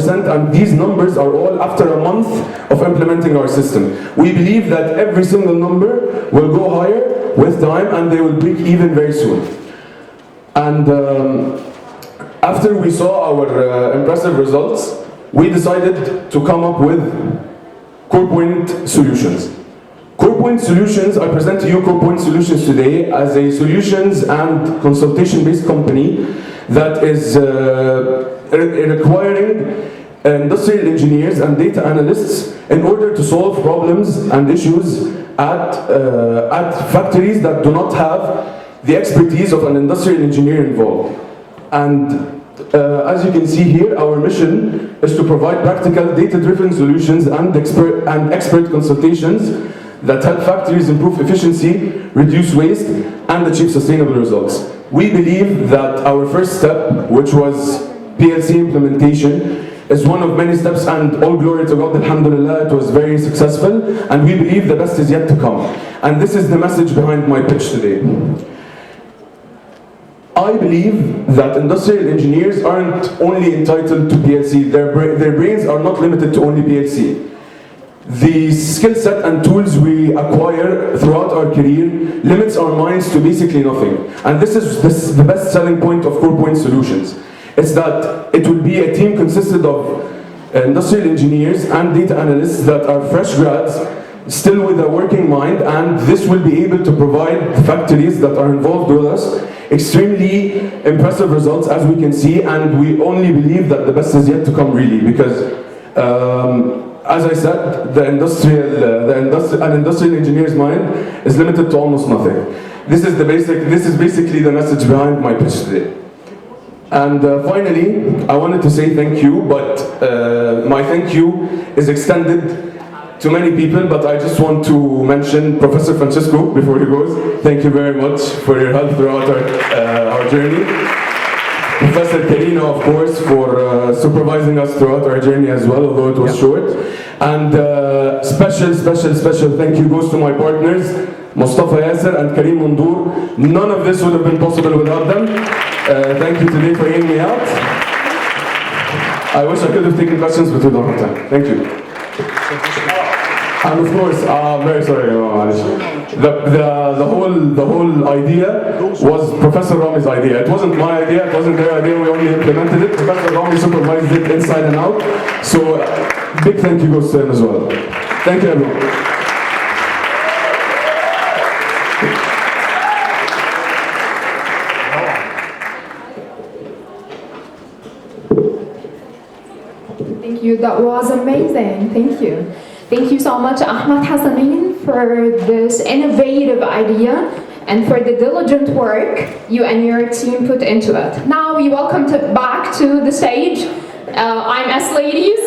100%, and these numbers are all after a month of implementing our system. We believe that every single number will go higher with time, and they will break even very soon. And after we saw our impressive results, we decided to come up with CorePoint Solutions. CorePoint Solutions, I present to you CorePoint Solutions today as a solutions and consultation-based company that is requiring industrial engineers and data analysts in order to solve problems and issues at factories that do not have the expertise of an industrial engineer involved. And as you can see here, our mission is to provide practical data-driven solutions and expert consultations that help factories improve efficiency, reduce waste, and achieve sustainable results. We believe that our first step, which was PLC implementation, is one of many steps, and all glory to God, alhamdulillah, it was very successful, and we believe the best is yet to come. And this is the message behind my pitch today. I believe that industrial engineers aren't only entitled to PLC, their brains are not limited to only PLC. The skill set and tools we acquire throughout our career limits our minds to basically nothing. And this is the best selling point of CorePoint Solutions. It's that it will be a team consisted of industrial engineers and data analysts that are fresh grads, still with a working mind, and this will be able to provide factories that are involved with us extremely impressive results, as we can see, and we only believe that the best is yet to come, really, because as I said, an industrial engineer's mind is limited to almost nothing. This is basically the message behind my pitch today. And finally, I wanted to say thank you, but my thank you is extended to many people, but I just want to mention Professor Francisco before he goes. Thank you very much for your help throughout our journey. Professor Karina, of course, for supervising us throughout our journey as well, although it was short. And special thank you goes to my partners, Mustafa Yasser and Karim Mundur. None of this would have been possible without them. Thank you today for hearing me out. I wish I could have taken questions, but we don't have time. Thank you. And of course, I'm very sorry, the whole idea was Professor Rami's idea. It wasn't my idea, it wasn't their idea, we only implemented it. Professor Rami supervised it inside and out. So, big thank you goes to him as well. Thank you, everyone. Thank you, that was amazing, thank you. Thank you so much, Ahmed Hassanin, for this innovative idea and for the diligent work you and your team put into it. Now we welcome back to the stage I'm S ladies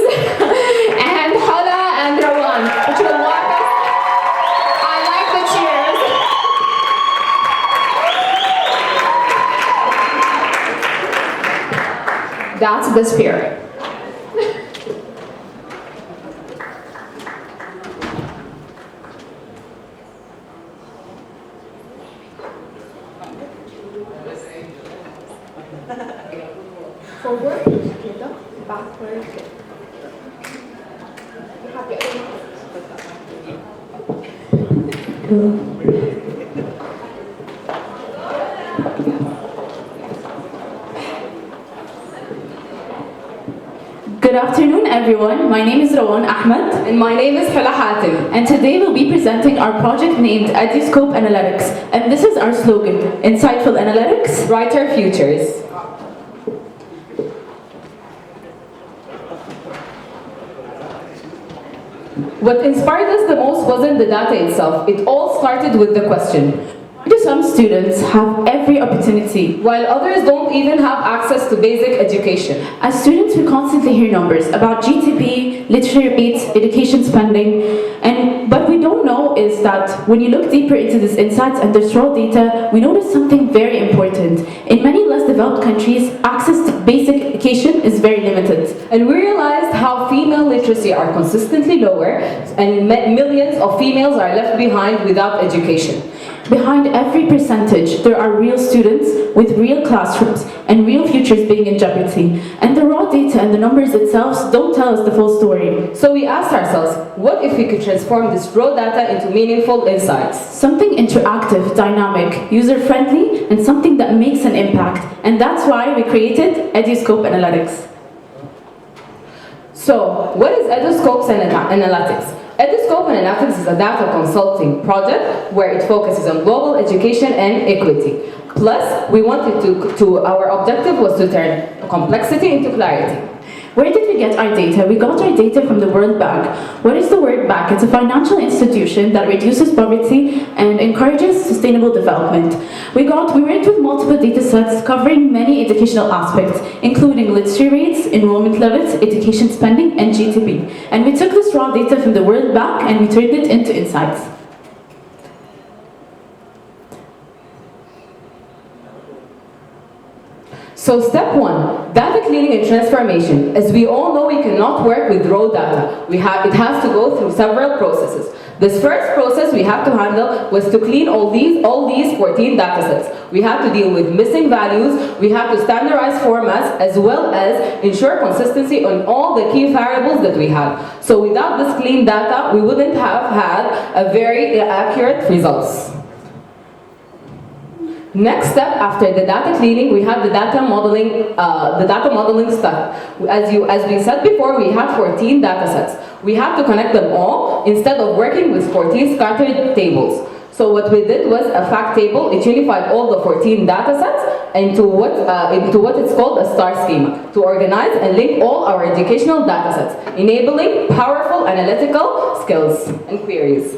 and Hala and Rawan, which will walk us. I like the cheers. That's the spirit. Forward, backward. Good afternoon, everyone. My name is Rawan Ahmed. And my name is Hala Hatim. And today we'll be presenting our project named Eduscope Analytics. And this is our slogan, Insightful Analytics, Brighter Futures. What inspired us the most wasn't the data itself. It all started with the question. Why do some students have every opportunity, while others don't even have access to basic education? As students, we constantly hear numbers about GDP, literacy rates, education spending, but we don't know is that when you look deeper into these insights and this raw data, we notice something very important. In many less developed countries, access to basic education is very limited. And we realized how female literacy are consistently lower, and millions of females are left behind without education. Behind every percentage, there are real students with real classrooms, and real futures being in jeopardy. And the raw data and the numbers itself don't tell us the full story. So we asked ourselves, what if we could transform this raw data into meaningful insights? Something interactive, dynamic, user-friendly, and something that makes an impact. And that's why we created Eduscope Analytics. So, what is Eduscope Analytics? Eduscope Analytics is a data consulting project where it focuses on global education and equity. Plus, we wanted our objective was to turn complexity into clarity. Where did we get our data? We got our data from the World Bank. What is the World Bank? It's a financial institution that reduces poverty and encourages sustainable development. We worked with multiple data sets covering many educational aspects, including literacy rates, enrollment levels, education spending, and GDP. And we took this raw data from the World Bank and we turned it into insights. So step 1, data cleaning and transformation. As we all know, we cannot work with raw data. It has to go through several processes. This first process we have to handle was to clean all these 14 data sets. We have to deal with missing values, we have to standardize formats, as well as ensure consistency on all the key variables that we have. So without this clean data, we wouldn't have had a very accurate results. Next step after the data cleaning, we have the data modeling step. As we said before, we have 14 data sets. We have to connect them all instead of working with 14 scattered tables. So what we did was a fact table. It unified all the 14 data sets into what is called a star schema to organize and link all our educational data sets, enabling powerful analytical skills and queries.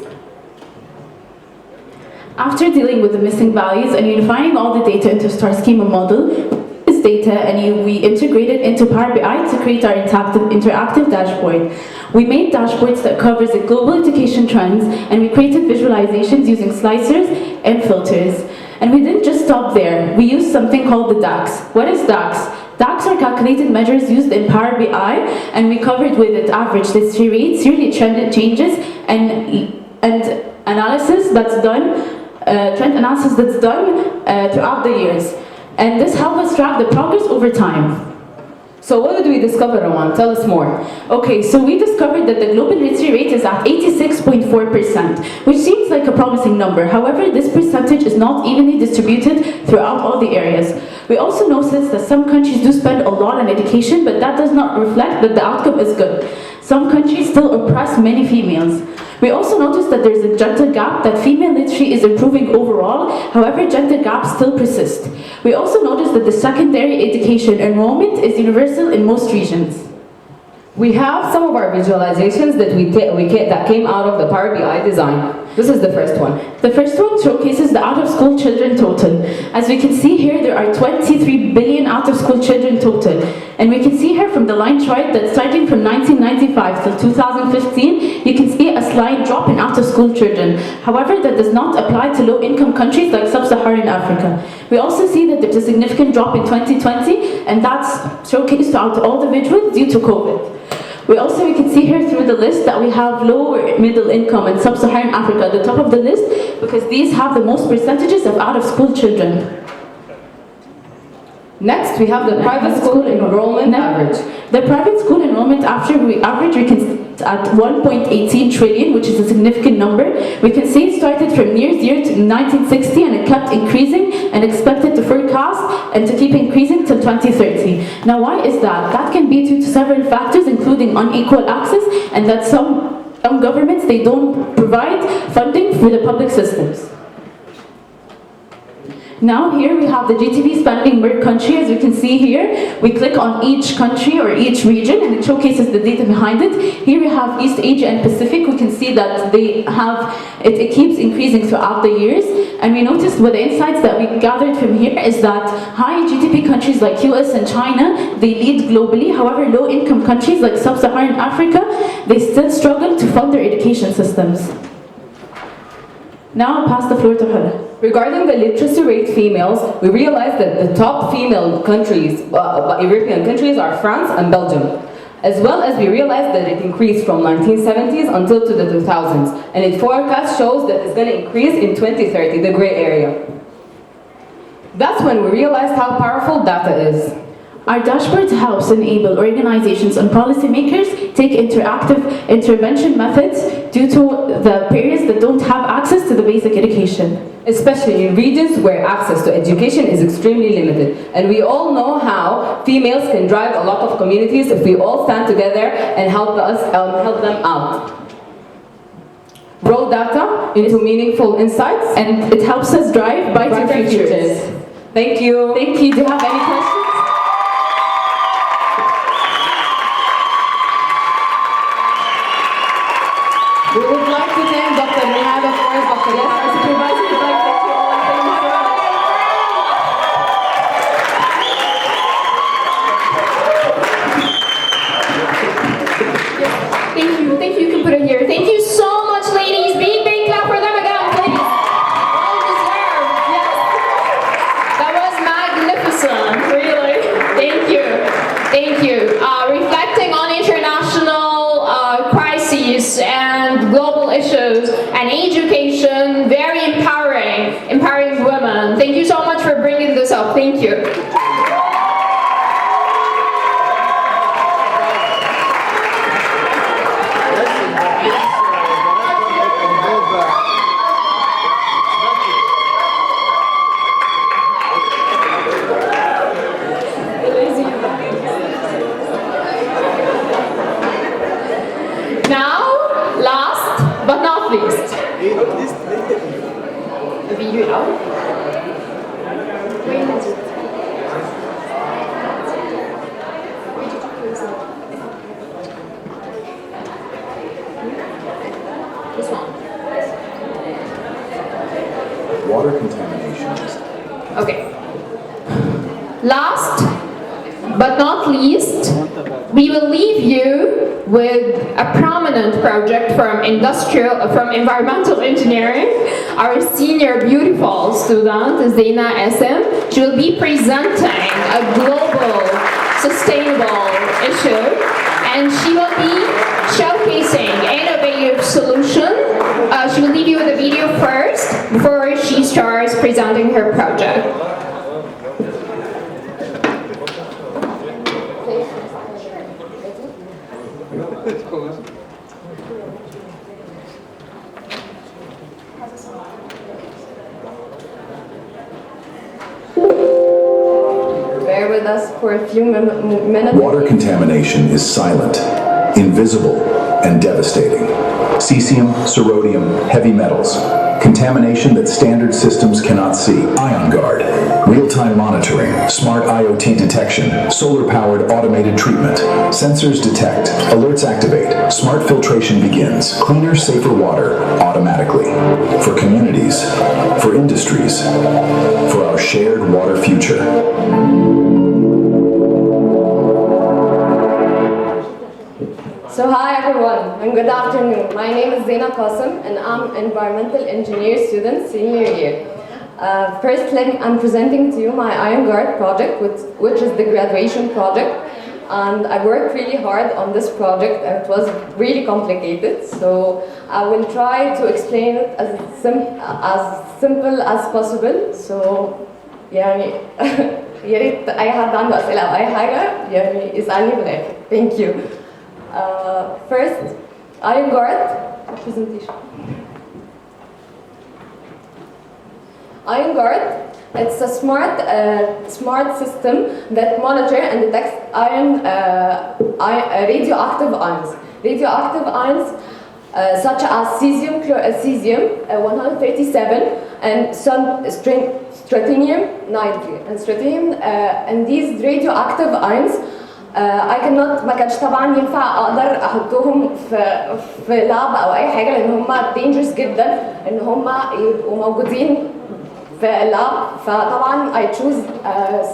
After dealing with the missing values and unifying all the data into a star schema model, this data we integrated into Power BI to create our interactive dashboard. We made dashboards that covers the global education trends, and we created visualizations using slicers and filters. And we didn't just stop there. We used something called the DAX. What is DAX? DAX are calculated measures used in Power BI, and we covered with it average literacy rates, yearly trend changes, and analysis that's done. Trend analysis that's done throughout the years. And this helps us track the progress over time. So what did we discover, Roman? Tell us more. Okay, so we discovered that the global literacy rate is at 86.4%, which seems like a promising number. However, this percentage is not evenly distributed throughout all the areas. We also noticed that some countries do spend a lot on education, but that does not reflect that the outcome is good. Some countries still oppress many females. We also noticed that there's a gender gap, that female literacy is improving overall, however gender gaps still persist. We also noticed that the secondary education enrollment is universal in most regions. We have some of our visualizations that came out of the Power BI design. This is the first one. The first one showcases the out-of-school children total. As we can see here, there are 23 billion out-of-school children total. And we can see here from the line chart that starting from 1995 till 2015, you can see a slight drop in out-of-school children. However, that does not apply to low-income countries like Sub-Saharan Africa. We also see that there's a significant drop in 2020, and that's showcased throughout all the visuals due to COVID. We can see here through the list that we have lower middle income and Sub-Saharan Africa at the top of the list because these have the most percentages of out-of-school children. Next, we have the private school enrollment average. The private school enrollment average we can see at 1.18 trillion, which is a significant number. We can see it started from year to 1960 and it kept increasing and expected to forecast and to keep increasing till 2030. Now why is that? That can be due to several factors including unequal access and that some governments, they don't provide funding for the public systems. Now here we have the GDP spending per country. As you can see here, we click on each country or each region and it showcases the data behind it. Here we have East Asia and Pacific. We can see that they have, it keeps increasing throughout the years. And we noticed with the insights that we gathered from here is that high GDP countries like US and China, they lead globally. However, low income countries like Sub-Saharan Africa, they still struggle to fund their education systems. Now I'll pass the floor to her. Regarding the literacy rate females, we realized that the top female countries, European countries, are France and Belgium. As well as we realized that it increased from 1970s until to the 2000s. And its forecast shows that it's going to increase in 2030, the gray area. That's when we realized how powerful data is. Our dashboard helps enable organizations and policymakers take interactive intervention methods due to the areas that don't have access to the basic education. Especially in regions where access to education is extremely limited. And we all know how females can drive a lot of communities if we all stand together and help them out. Raw data into meaningful insights, And it helps us drive brighter futures. Thank you. Thank you. Do you have any questions? We would like to thank Dr. Nihad, of course, Dr. Yes, our supervisor. We'd like to thank you all. Thank you so much. Thank you, you can put it here. Thank you so much, ladies. Big clap for them again, please. Well deserved, yes. That was magnificent, really. Thank you. Reflecting on international crises and global issues and education, very empowering women. Thank you so much for bringing this up. Thank you. Now, last but not least. The video out. Where is it? Where did you close it? This one. Water contamination. Okay. Last but not least, we will leave you with a prominent project from environmental engineering. Our senior beautiful student, Zena SM. She will be presenting a global sustainable issue, and she will be showcasing innovative solutions. She will leave you with a video first before she starts presenting her project. Bear with us for a few minutes. Water contamination is silent, invisible, and devastating. Cesium, cerodium, heavy metals. Contamination that standard systems cannot see. Ion Guard. Real-time monitoring, smart IoT detection, solar-powered automated treatment. Sensors detect, alerts activate, smart filtration begins. Cleaner, safer water automatically. For communities, for industries, for our shared water future. So hi everyone, and good afternoon. My name is Zena Qasim, and I'm environmental engineer student senior year. First, I'm presenting to you my Iron Guard project, which is the graduation project. And I worked really hard on this project, and it was really complicated. So I will try to explain it as simple as possible. So يعني يا ريت أي حد عنده أسئلة أو أي حاجة يعني يسألني في الآخر. Thank you. First, Iron Guard presentation. Iron Guard, it's a smart system that monitor and detects radioactive ions. Radioactive ions such as cesium 137 and strontium-90 and these radioactive ions ما كانش طبعا ينفع اقدر احطهم في لاب او اي حاجه لان هم dangerous جدا ان هم يبقوا موجودين في لاب. فطبعا I choose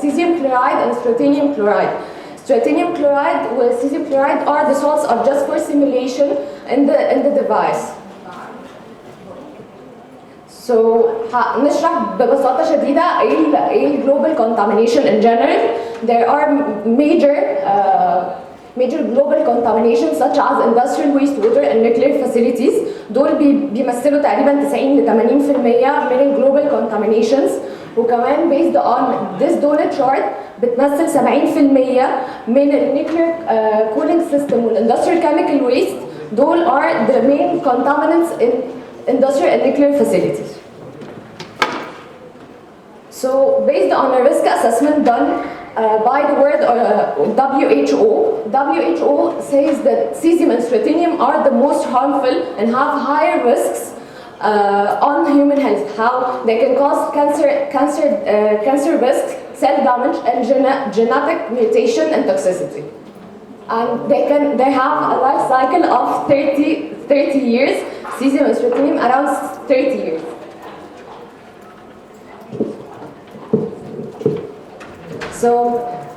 cesium chloride and strontium chloride. Strontium chloride and cesium chloride are the salts are just for simulation in the device. So نشرح ببساطة شديدة ايه global contamination in general. There are major global contaminations such as industrial wastewater and nuclear facilities. دول بيمثلوا تقريبا 90 ل 80% من global contaminations. وكمان based on this donut chart بتمثل 70% من النيوكلير cooling system والindustrial chemical waste. دول are the main contaminants in industrial and nuclear facilities. So based on a risk assessment done by the word WHO says that cesium and strontium are the most harmful and have higher risks on human health. How they can cause cancer risks, cell damage, and genetic mutation and toxicity. And they have a life cycle of 30 years. Cesium and strontium around 30 years. So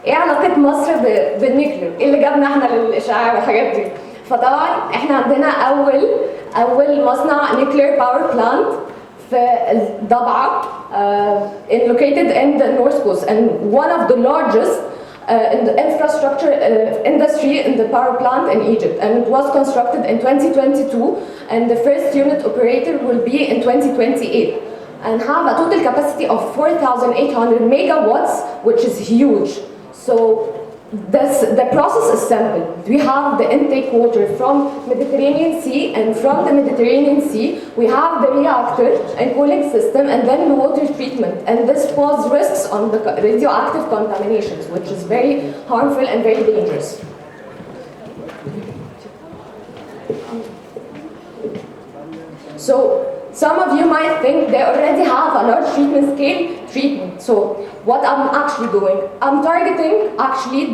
ايه علاقة مصر بالنيوكلير؟ ايه اللي جابنا احنا للاشعاع والحاجات دي؟ فطبعا احنا عندنا اول مصنع نيوكلير باور بلانت في الضبعة located in the north coast and one of the largest in the infrastructure industry in the power plant in Egypt, and it was constructed in 2022 and the first unit operator will be in 2028 and have a total capacity of 4,800 megawatts, which is huge. So the process is simple. We have the intake water from Mediterranean Sea, and from the Mediterranean Sea we have the reactor and cooling system and then the water treatment, and this poses risks on the radioactive contaminations, which is very harmful and very dangerous. So some of you might think they already have a large treatment scale treatment. So what I'm actually doing, I'm targeting actually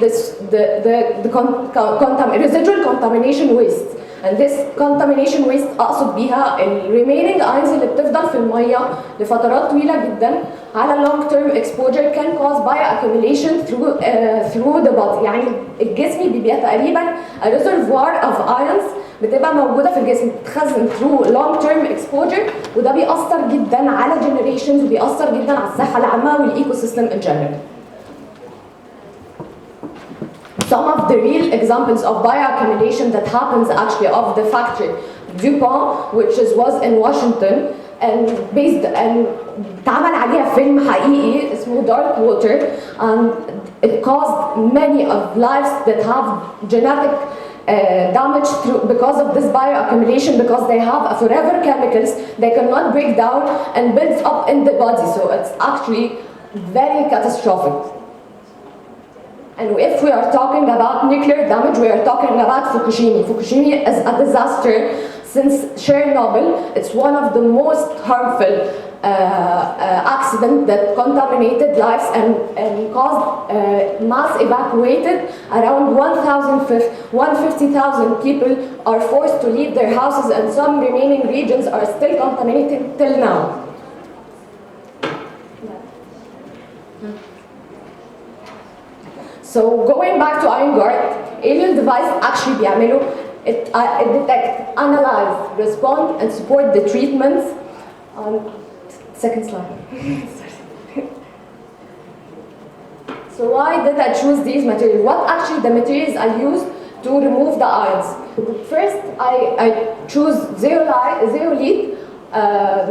residual contamination waste. And this contamination waste أقصد بيها remaining ions اللي بتفضل في المية لفترات طويلة جدا على long term exposure can cause bioaccumulation through the body. يعني الجسم بيبقى تقريبا a reservoir of ions بتبقى موجودة في الجسم بتتخزن through long term exposure، وده بيأثر جدا على generations وبيأثر جدا على الصحة العامة والإيكو سيستم in general. Some of the real examples of bioaccumulation that happens actually of the factory DuPont, which was in Washington, and اتعمل عليها فيلم حقيقي اسمه Dark Water, and it caused many of lives that have genetic damage because of this bioaccumulation, because they have forever chemicals they cannot break down and builds up in the body. So it's actually very catastrophic. And if we are talking about nuclear damage, we are talking about Fukushima. Fukushima is a disaster since Chernobyl. It's one of the most harmful accidents that contaminated lives and caused mass evacuated. Around 150,000 people are forced to leave their houses, and some remaining regions are still contaminated till now. So going back to IronGuard, alien device actually بيعملوا it detect, analyze, respond, and support the treatments. Second slide. So why did I choose these materials? What actually the materials I used to remove the ions? First, I choose zeolite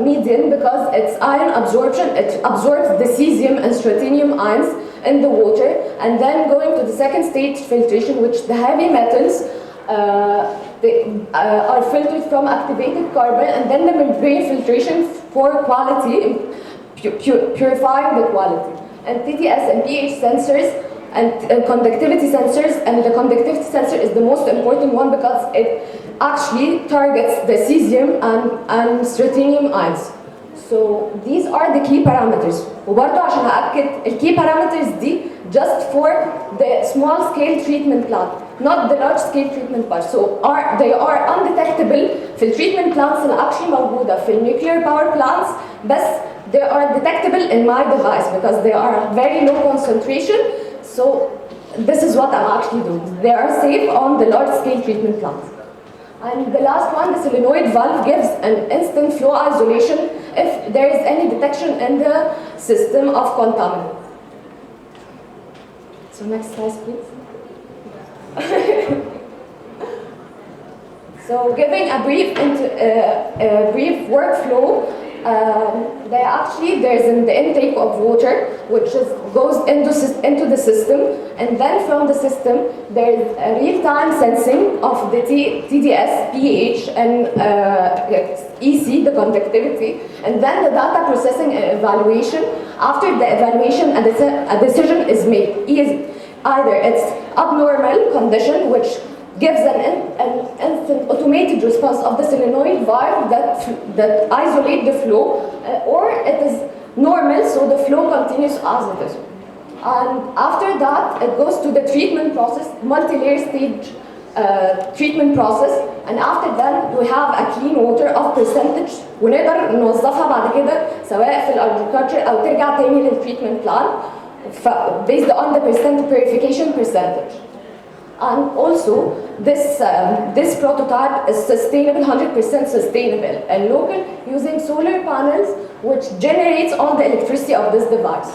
medium because it's ion absorption. It absorbs the cesium and strontium ions in the water, and then going to the second stage filtration, which the heavy metals they are filtered from activated carbon, and then the membrane filtration for quality, purifying the quality, and TDS and pH sensors and conductivity sensors, and the conductivity sensor is the most important one because it actually targets the cesium and strontium ions. So these are the key parameters. وبرضه عشان أأكد ال key parameters دي just for the small scale treatment plant, not the large scale treatment part. So they are undetectable في ال treatment plants اللي actually موجودة في ال nuclear power plants، بس they are detectable in my device because they are very low concentration. So this is what I'm actually doing. They are safe on the large scale treatment plants. And the last one, the solenoid valve gives an instant flow isolation if there is any detection in the system of contaminants. So next slide, please. So giving a brief workflow There's the intake of water, which goes into the system, and then from the system there's a real-time sensing of the TDS, pH, and EC, the conductivity, and then the data processing and evaluation. After the evaluation, a decision is made. Either it's abnormal condition, which gives an instant automated response of the solenoid valve that isolate the flow, or it is normal, so the flow continues as it is. And after that, it goes to the treatment process, multi-layer stage treatment process, and after that we have a clean water of percentage ونقدر نوظفها بعد كده سواء في الagriculture أو ترجع تاني للتريتمنت بلان based on the purification percentage. And also, this prototype is sustainable, 100% sustainable and local, using solar panels, which generates all the electricity of this device.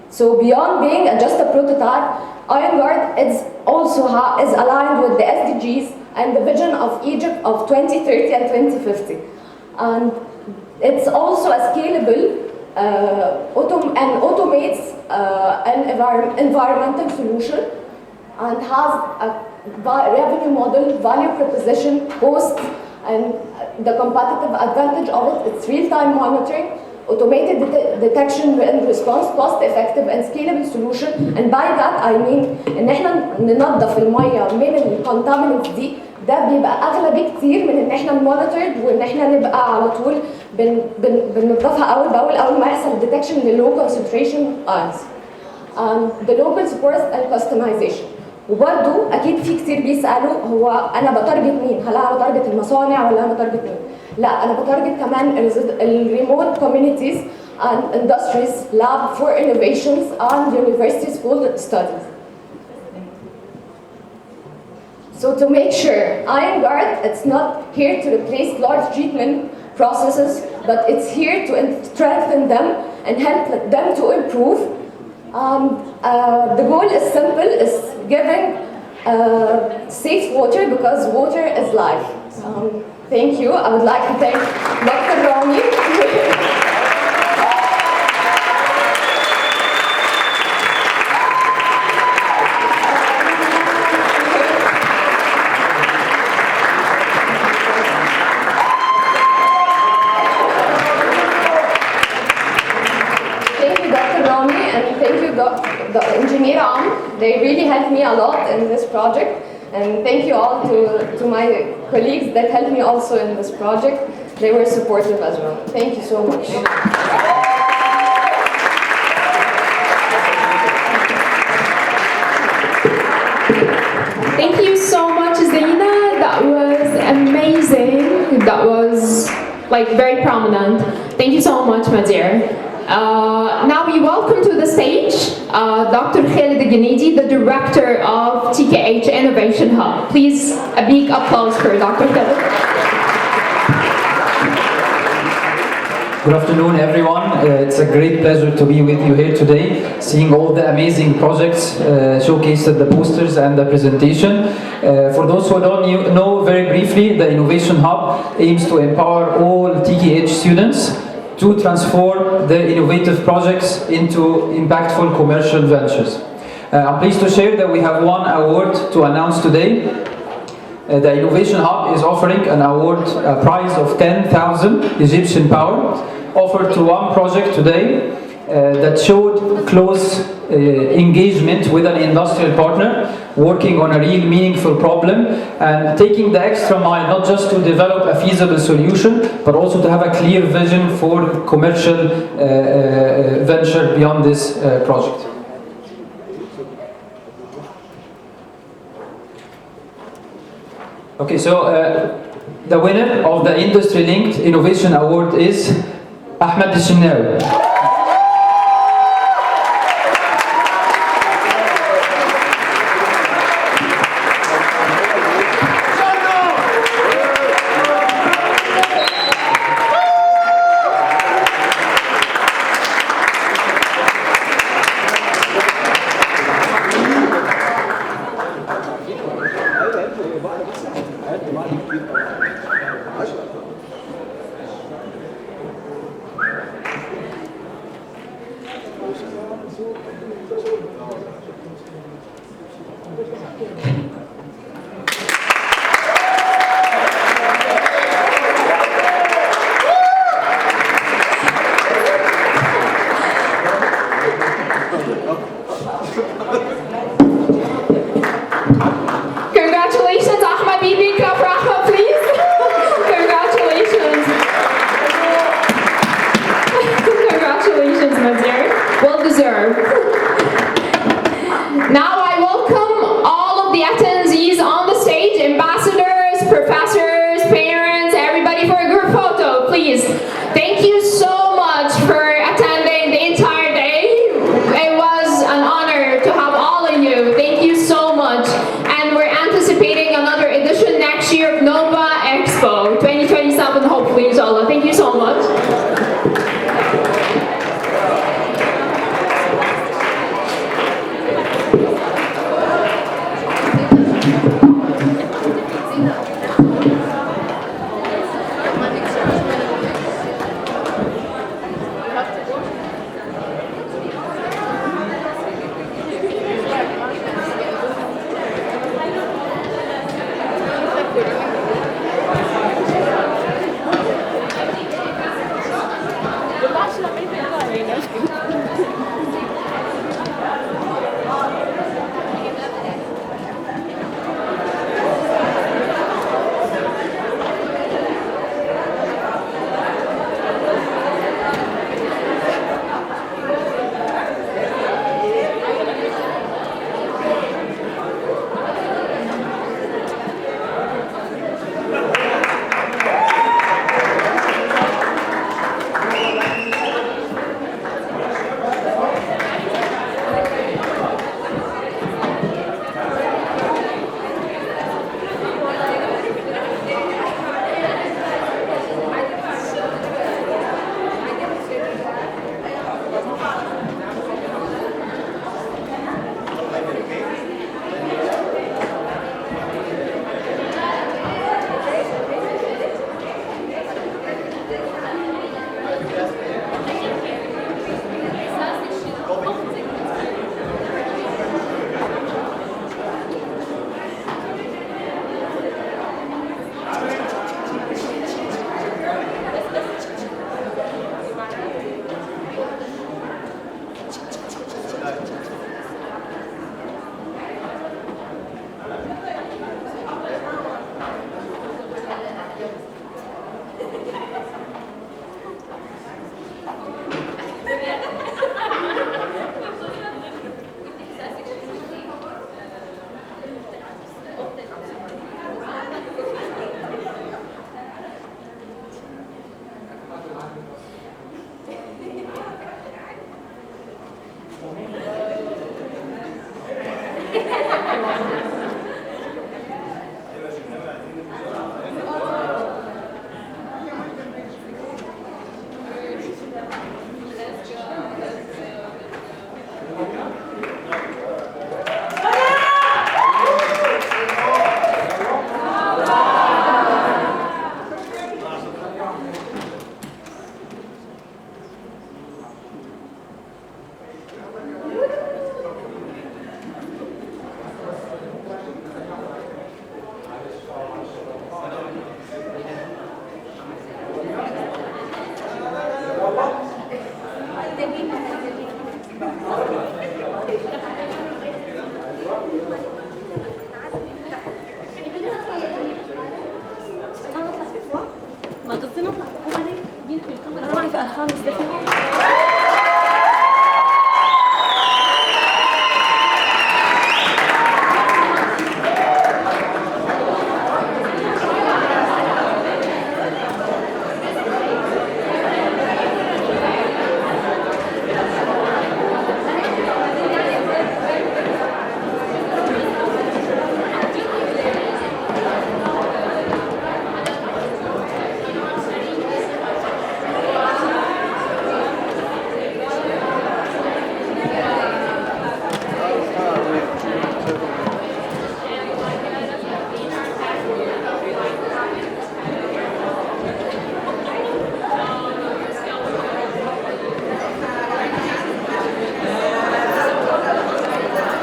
So beyond being just a prototype, IronGuard is also is aligned with the SDGs and the vision of Egypt of 2030 and 2050. And it's also a scalable and automates an environmental solution, and has a revenue model, value proposition, cost, and the competitive advantage of it. It's real-time monitoring, automated detection and response, cost-effective and scalable solution. And by that I mean ان احنا ننظف الميه من الكونتامينتس دي، ده بيبقى اغلى بكتير من ان احنا نمونيتور وان احنا نبقى على طول بننظفها اول باول اول ما يحصل ديتكشن للو كونسنتريشن ايونز. The local support and customization. وبرده اكيد في كتير بيسالوا هو انا بتارجت مين؟ هل انا بتارجت المصانع ولا انا بتارجت مين؟ لا، انا بتارجت كمان الريموت communities and industries, lab for innovations and university school studies. So to make sure, IronGuard, it's not here to replace large treatment processes, but it's here to strengthen them and help them to improve. The goal is simple, is giving safe water, because water is life. Thank you. I would like to thank Dr. Rami. The engineer they really helped me a lot in this project, and thank you all to my colleagues that helped me also in this project. They were supportive as well. Thank you so much. Thank you so much, Zaina. That was amazing. That was like very prominent. Thank you so much, my dear. Now we welcome to the stage Dr. Khalid Ghanidi, the director of TKH Innovation Hub. Please, a big applause for Dr. Khalid. Good afternoon, everyone. It's a great pleasure to be with you here today, seeing all the amazing projects showcased at the posters and the presentation. For those who don't know, very briefly, the Innovation Hub aims to empower all TKH students to transform their innovative projects into impactful commercial ventures. I'm pleased to share that we have one award to announce today. The Innovation Hub is offering an award, a prize of 10,000 Egyptian pound, offered to one project today that showed close engagement with an industrial partner, working on a real meaningful problem and taking the extra mile, not just to develop a feasible solution, but also to have a clear vision for commercial venture beyond this project. Okay, so the winner of the Industry Linked Innovation Award is Ahmed Al-Shinnawi. Congratulations, Ahmad Bibi. Clap for Ahmad, please. Congratulations. Congratulations, my dear. Well deserved. Now I welcome all of the attendees on the stage, ambassadors, professors, parents, everybody for a group photo, please. Thank you so much for attending the entire day. It was an honor to have all of you. Thank you so much. And we're anticipating another edition next year of Nova Expo 2027, hopefully, inshallah. Thank you so much.